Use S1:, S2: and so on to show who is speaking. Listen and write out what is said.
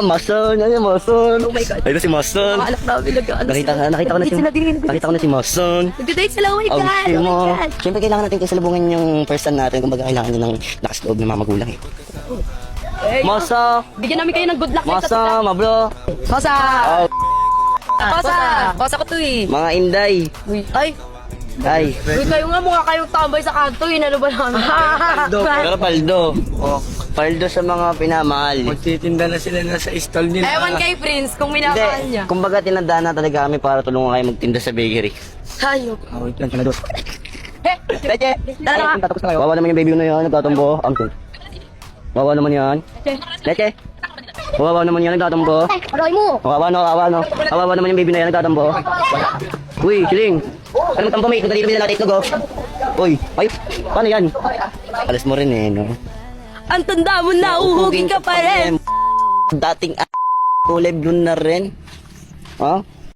S1: Mason. Ano yung Mason?
S2: Oh my God.
S1: Ayun na si Mason.
S2: Mga anak namin nag-ano.
S1: Nakita ko na si Mason.
S2: Nag-date sila, oh my
S1: Oh,
S2: God.
S1: shit
S2: Oh
S1: mo.
S2: my God.
S1: Siyempre kailangan natin kasalubungan yung person natin. Kumbaga kailangan nyo ng lakas loob ng mga magulang eh. Mosa!
S2: Bigyan namin kayo ng good luck.
S1: Mosa, mabro!
S2: Mosa!
S1: Oh,
S2: Mosa! Mosa ko to eh.
S1: mga inday!
S2: Uy, ay!
S1: Ay!
S2: Uy, kayo nga mukha kayong tambay sa kanto eh. Ano ba namin?
S1: Pero paldo. Paldo sa mga pinamahal.
S3: Magtitinda na sila na sa stall nila.
S2: Ewan kay Prince kung minamahal niya.
S1: Kumbaga tinandaan na talaga kami para tulungan kayo magtinda sa bakery.
S2: Hayop.
S3: Wait lang, sila dos.
S1: Leche!
S2: Tara na.
S1: Wawa naman yung baby ko na yan, nagtatambo. Angkol. Wawa naman yan. Leche! Wawa naman yan, nagtatambo.
S2: Aroy mo!
S1: Wawa no. Wawa naman yung baby na yan, nagtatambo. Uy, Siling! Ano magtambo, mate? Nagdadito na natin itlog, oh. Uy, ay, paano yan? Alas mo rin eh, no?
S2: Ang tanda mo na, uhugin ka pa rin!
S1: Dating kulay blue na rin. Ha?